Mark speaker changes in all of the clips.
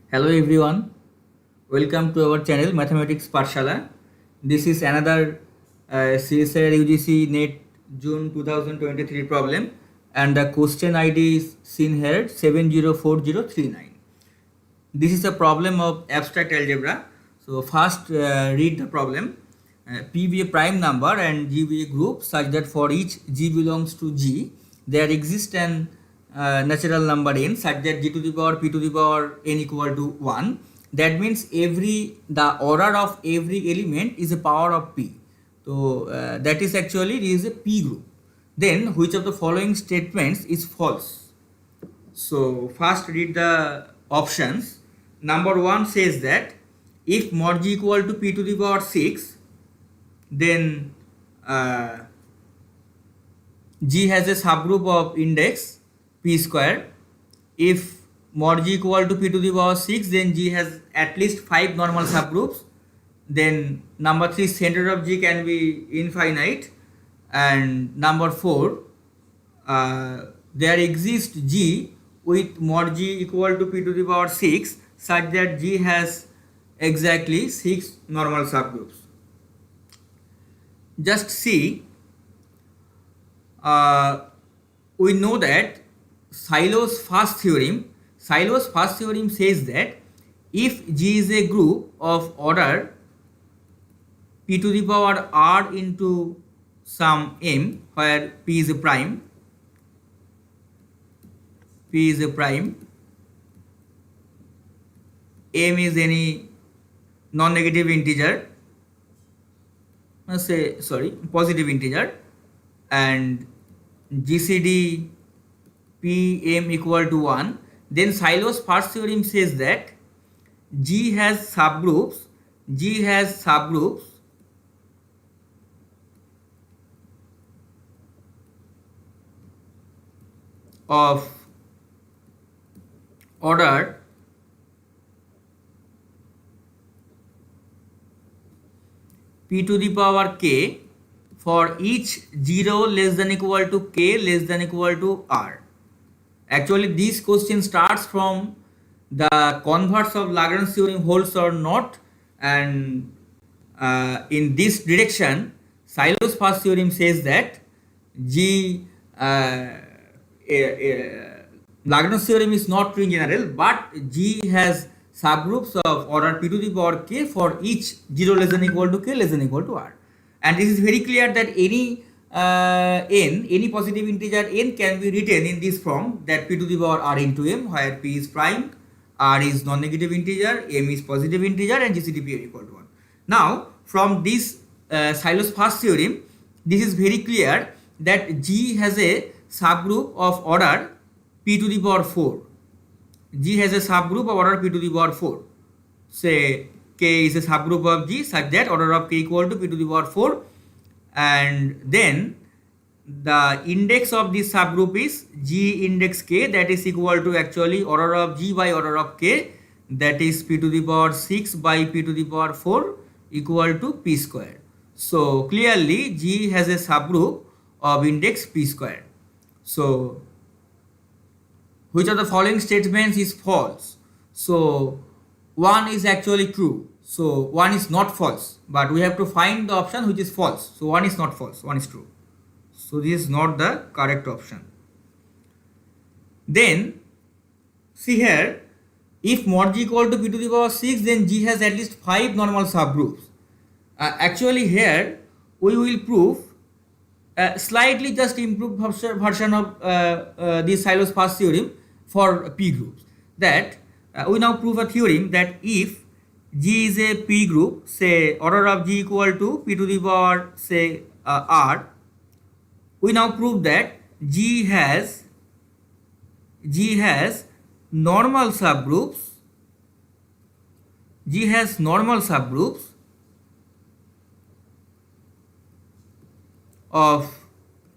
Speaker 1: Hello everyone, welcome to our channel Mathematics Parshala. This is another CSIR UGC NET June 2023 problem, and the question ID is seen here 704039. This is a problem of abstract algebra. So first read the problem. P be a prime number and G be a group such that for each G belongs to G, there exists an natural number n such that G to the power P to the power n equal to 1. That means the order of every element is a power of P. So that is actually is a P group. Then which of the following statements is false? So first read the options. Number 1 says that if mod G equal to P to the power 6, then G has a subgroup of index P square. If mod G equal to P to the power 6, then G has at least 5 normal subgroups. Then number 3, center of G can be infinite. And number 4, there exists G with mod G equal to P to the power 6 such that G has exactly 6 normal subgroups. Just see, we know that Syloh's first theorem says that if G is a group of order P to the power R into some M, where P is a prime, M is any non-negative integer, positive integer, and GCD Pm equal to 1, then Syloh's first theorem says that G has subgroups of order P to the power k for each 0 less than equal to k less than equal to r. Actually, this question starts from the converse of Lagrange theorem holds or not, and in this direction, Syloh's first theorem says that Lagrange theorem is not true in general, but G has subgroups of order P to the power k for each 0 less than equal to k less than equal to r. And this is very clear that any positive integer n can be written in this form, that P to the power r into m, where P is prime, r is non-negative integer, m is positive integer, and GCD P equal to 1. Now, from this Syloh's first theorem, this is very clear that G has a subgroup of order P to the power 4. G has a subgroup of order P to the power 4. Say K is a subgroup of G such that order of K equal to P to the power 4, and then the index of this subgroup is G index K, that is equal to actually order of G by order of K, that is P to the power 6 by P to the power 4 equal to P square. So clearly G has a subgroup of index P square. So which of the following statements is false? So 1 is actually true. So 1 is not false, but we have to find the option which is false. So 1 is not false, 1 is true. So this is not the correct option. Then see here, if mod G equal to P to the power 6, then G has at least 5 normal subgroups. Actually here we will prove slightly just improved version of this Syloh's first theorem for P groups. That we now prove a theorem that if G is a P group, say order of G equal to P to the power say R, we now prove that G has normal subgroups. G has normal subgroups of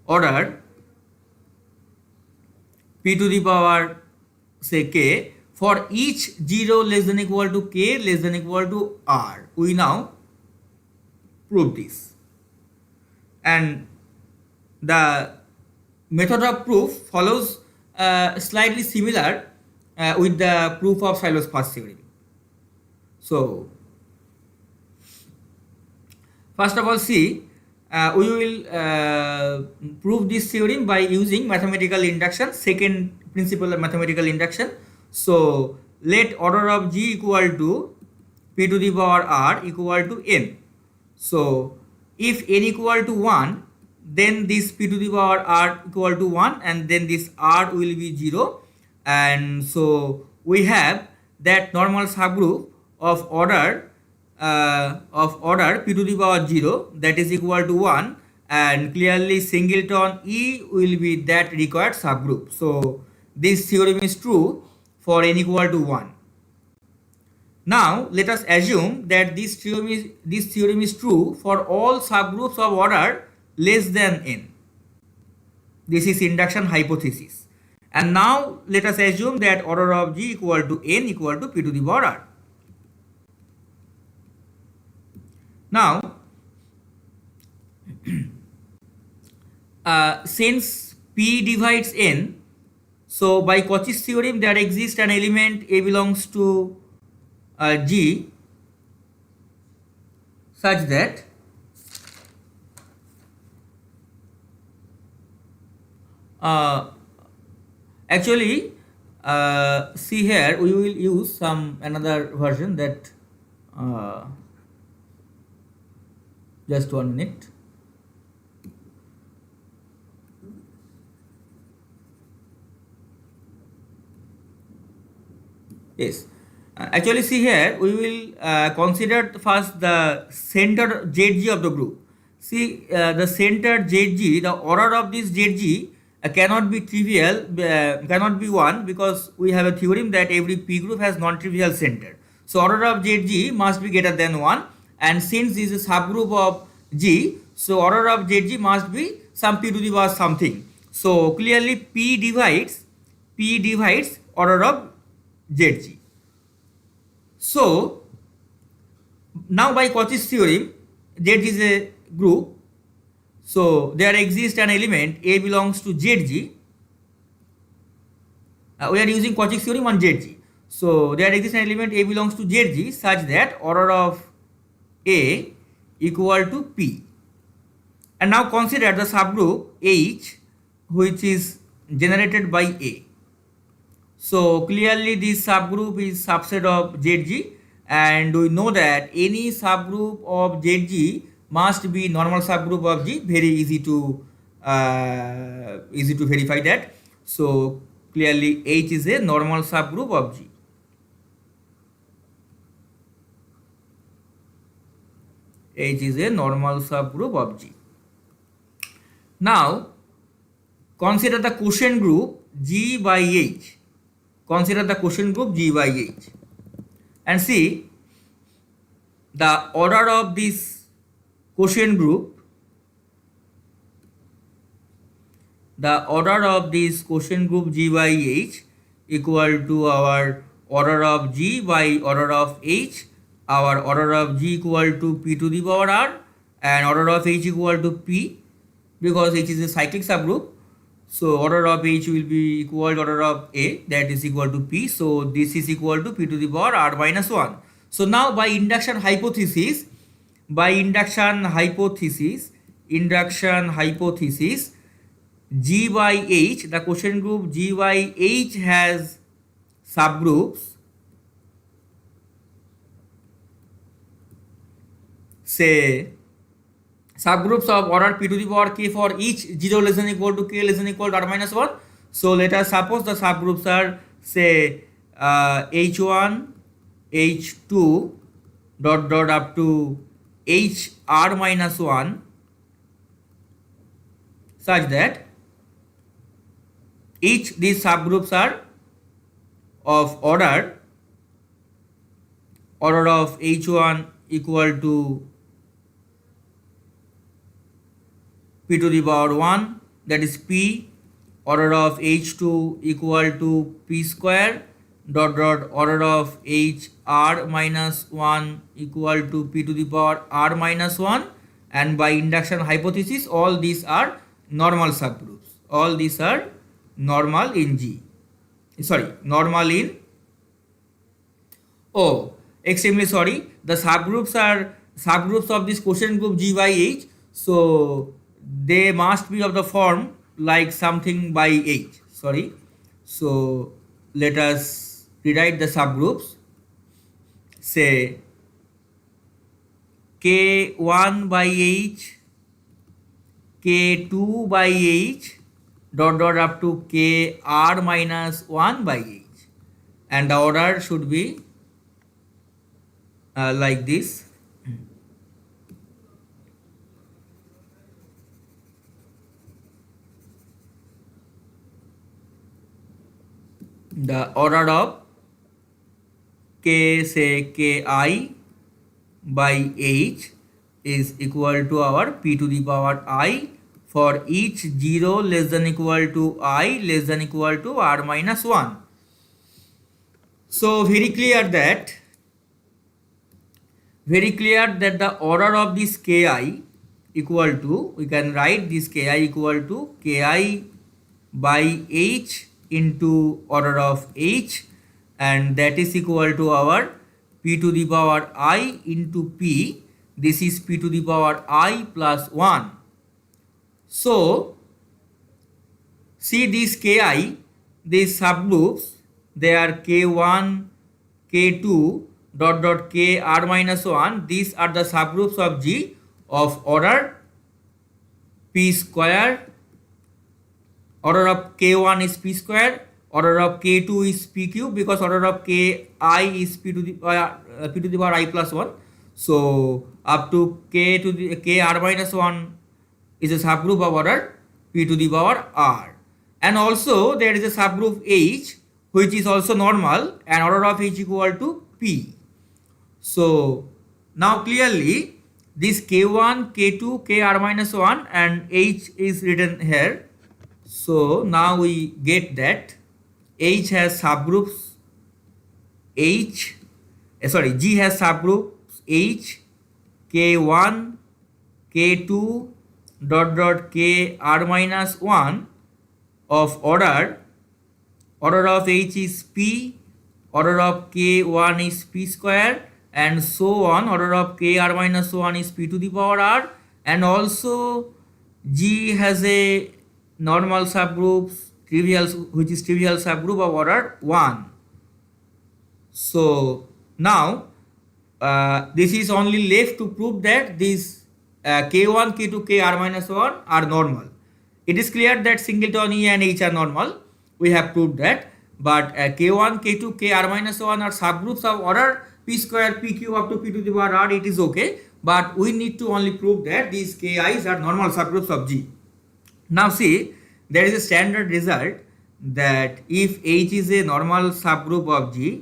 Speaker 1: order P to the power say k for each 0 less than equal to k less than equal to r. We now prove this, and the method of proof follows slightly similar with the proof of Sylow's first theorem. So first of all, see, we will prove this theorem by using mathematical induction, second principle of mathematical induction. So let order of G equal to p to the power r equal to n. So if n equal to 1, then this p to the power r equal to 1, and then this r will be 0. And so we have that normal subgroup of order p to the power 0, that is equal to 1, and clearly singleton E will be that required subgroup. So this theorem is true for n equal to 1. Now let us assume that this theorem is true for all subgroups of order less than n. This is induction hypothesis. And now let us assume that order of G equal to n equal to p to the power r. Now since p divides n, so by Cauchy's theorem there exists an element A belongs to G such that actually see here we will use another version that just 1 minute. Yes, actually see here we will consider first the center ZG of the group. See the center ZG, the order of this ZG cannot be trivial, cannot be 1, because we have a theorem that every P group has non-trivial center. So order of ZG must be greater than 1, and since this is a subgroup of G, so order of ZG must be some P to the power something. So clearly P divides order of ZG. So now by Cauchy's theorem, Z is a group, so there exists an element A belongs to ZG. We are using Cauchy's theorem on ZG. So there exists an element A belongs to ZG such that order of A equal to P. And now consider the subgroup H, which is generated by A. So clearly this subgroup is subset of ZG, and we know that any subgroup of ZG must be normal subgroup of G. Very easy to verify that. So clearly H is a normal subgroup of G. H is a normal subgroup of G. Now consider the quotient group G by H. Consider the quotient group G by H and see the order of this quotient group. The order of this quotient group G by H equal to our order of G by order of H. Our order of G equal to P to the power R, and order of H equal to P, because H is a cyclic subgroup. So order of H will be equal to order of A, that is equal to P. So this is equal to P to the power R minus 1. So now by induction hypothesis, G by H, the quotient group G by H has subgroups, say subgroups of order p to the power k for each 0 less than equal to k less than equal to r minus 1. So let us suppose the subgroups are say h1, h2 dot up to hr minus 1, such that each these subgroups are of order of h1 equal to p to the power 1, that is p, order of h2 equal to p square dot order of hr minus 1 equal to p to the power r minus 1, and by induction hypothesis all these are normal subgroups. All these are normal in G. normal in, oh, extremely sorry, the subgroups are subgroups of this quotient group G by H, so they must be of the form like something by H, sorry. So let us rewrite the subgroups, say K1 by H, K2 by H, dot dot up to Kr minus 1 by H, and the order should be like this. The order of K, say Ki by H is equal to our P to the power I for each 0 less than equal to I less than equal to R minus 1. So very clear that the order of this Ki equal to, we can write this Ki equal to Ki by H into order of H, and that is equal to our P to the power I into P. This is P to the power I plus 1. So see these Ki, these subgroups, they are K1, K2 dot dot K R minus 1. These are the subgroups of G of order P square. Order of K1 is P square, order of K2 is P cube, because order of Ki is P to the power I plus 1. So up to K to the K R minus 1 is a subgroup of order P to the power R. And also there is a subgroup H which is also normal, and order of H equal to P. So now clearly this K1, K2, K R minus 1 and H is written here. So now we get that H has subgroups G has subgroups H, K1, K2 dot dot K R minus 1 of order of H is P, order of K1 is P square, and so on. Order of K R minus 1 is P to the power R, and also G has a normal subgroups which is trivial subgroup of order 1. So now this is only left to prove that these K1, K2, K R minus 1 are normal. It is clear that singleton E and H are normal. We have proved that. But K1, K2, K R minus 1 are subgroups of order P square, P cube up to P to the power R. It is okay. But we need to only prove that these Ki's are normal subgroups of G. Now see, there is a standard result that if H is a normal subgroup of G,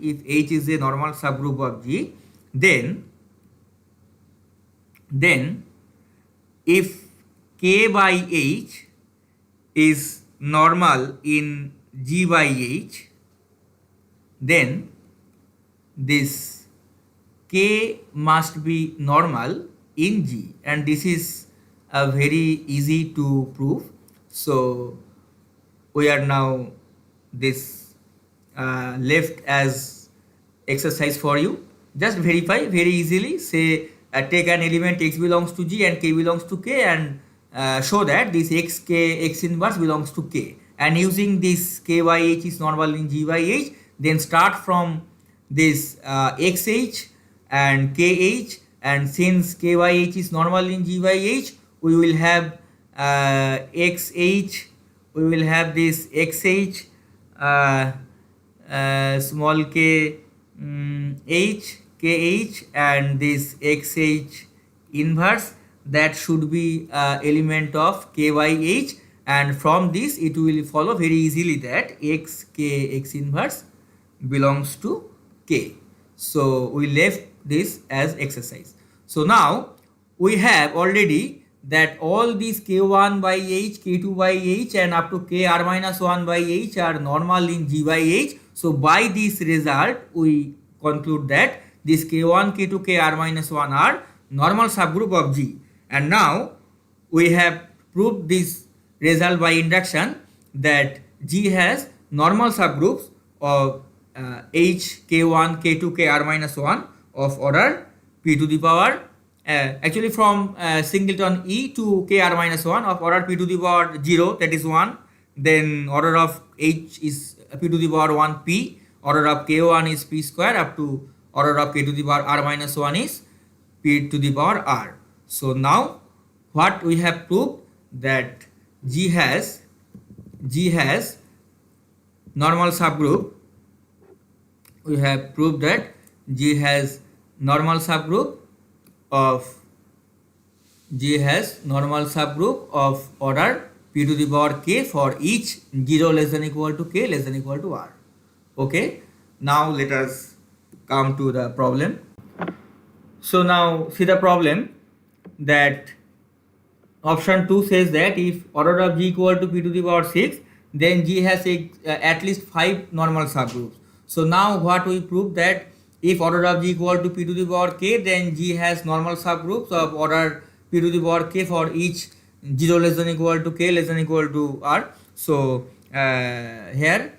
Speaker 1: then if K by H is normal in G by H, then this K must be normal in G, and this is very easy to prove. So we are now this left as exercise for you. Just verify very easily. Say take an element X belongs to G and K belongs to K, and show that this X inverse belongs to K. And using this K by H is normal in G by H, then start from this XH and KH, and since K by H is normal in G by H, we will have XH, we will have this XH small k H, KH, and this XH inverse, that should be element of K by H, and from this it will follow very easily that X inverse belongs to K. So we left this as exercise. So now we have already that all these K1 by H, K2 by H and up to Kr minus 1 by H are normal in G by H. So by this result we conclude that this K1, K2, Kr minus 1 are normal subgroup of G. And now we have proved this result by induction that G has normal subgroups of h, k1, k2, kr minus 1 of order p to the power actually from singleton e to kr minus 1 of order p to the power 0, that is 1. Then order of h is p to the power 1 p, order of k1 is p square, up to order of k to the power r minus 1 is p to the power r. So now what we have proved, that G has normal subgroup. We have proved that G has normal subgroup of order p to the power k for each 0 less than equal to k less than equal to r. Okay, now let us come to the problem. So now see the problem, that option 2 says that if order of G equal to p to the power 6, then G has at least 5 normal subgroups. So now what we prove, that if order of G equal to p to the power k, then G has normal subgroups of order p to the power k for each 0 less than equal to k less than equal to r. So here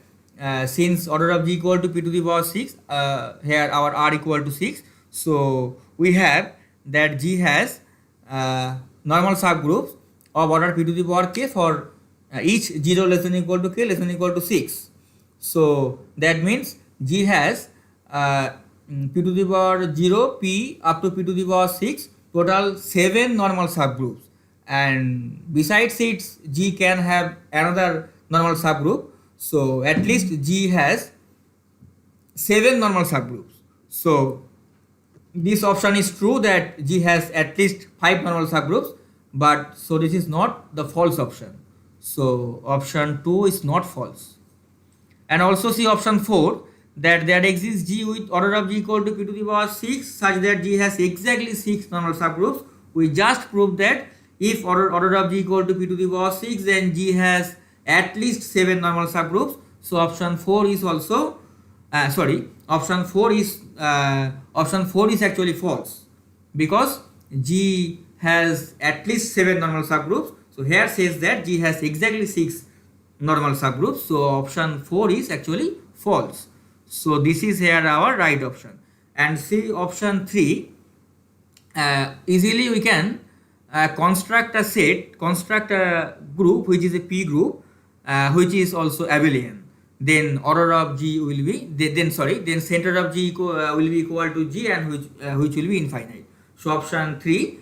Speaker 1: since order of G equal to p to the power 6, here our r equal to 6. So we have that G has normal subgroups of order p to the power k for each 0 less than equal to k less than equal to 6. So that means G has p to the power 0, p up to p to the power 6, total 7 normal subgroups, and besides it G can have another normal subgroup. So at least G has 7 normal subgroups. So this option is true, that G has at least 5 normal subgroups, but so this is not the false option. So option 2 is not false. And also see option 4, that there exists G with order of G equal to p to the power 6 such that G has exactly 6 normal subgroups. We just proved that if order of G equal to p to the power 6, then G has at least 7 normal subgroups. So option 4 is also option 4 is actually false, because G has at least 7 normal subgroups. So here says that G has exactly 6 normal subgroups. So option 4 is actually false. So this is here our right option. And see option 3, easily we can construct a group which is a P group, which is also abelian. Then order of G will be then center of G will be equal to G, and which will be infinite. So option 3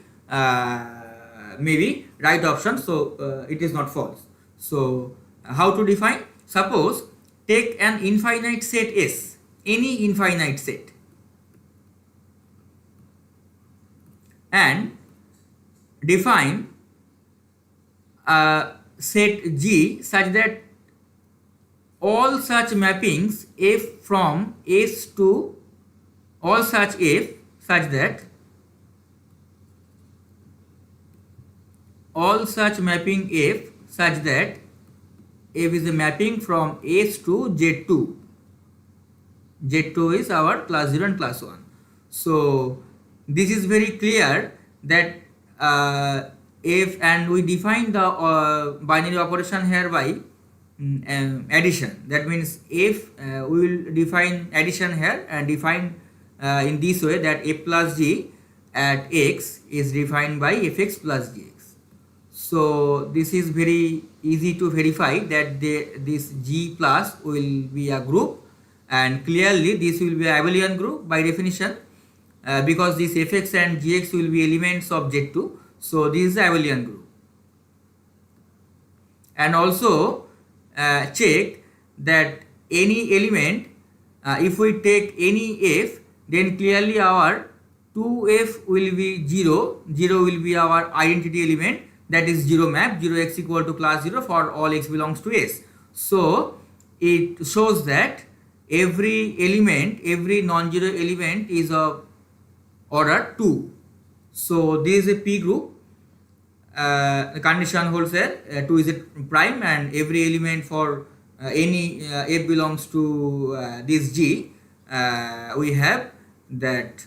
Speaker 1: may be right option. So it is not false. So how to define? Suppose take an infinite set S, any infinite set, and define set G such that all such mappings F from S to all such F such that all such mapping F such that F is a mapping from S to Z2. Z2 is our class 0 and class 1. So this is very clear that F, and we define the binary operation here by addition. That means F, we will define addition here and define in this way, that F plus G at X is defined by Fx plus Gx. So this is very easy to verify that this G plus will be a group, and clearly this will be an abelian group by definition, because this Fx and Gx will be elements of Z2. So this is an abelian group. And also check that any element, if we take any F, then clearly our 2F will be 0, 0 will be our identity element, that is 0 map, 0x equal to class 0 for all x belongs to S. So it shows that every element, every non-zero element is of order 2. So this is a P group. The condition holds here, 2 is a prime, and every element for any F belongs to this G, we have that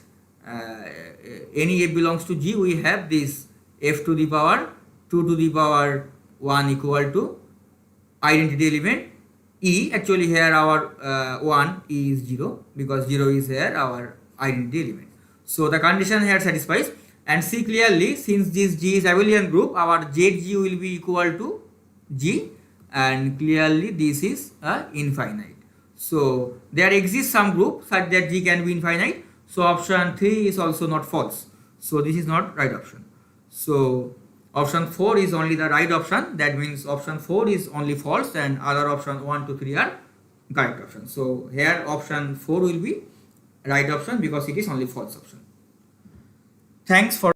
Speaker 1: any F belongs to G, we have this F to the power 2 to the power 1 equal to identity element E, actually here our 1 E is 0 because 0 is here our identity element. So the condition here satisfies. And see clearly, since this G is abelian group, our ZG will be equal to G, and clearly this is infinite. So there exists some group such that G can be infinite. So option 3 is also not false. So this is not right option. So option 4 is only the right option. That means option 4 is only false and other option 1, 2, 3 are correct option. So here option 4 will be right option because it is only false option. Thanks for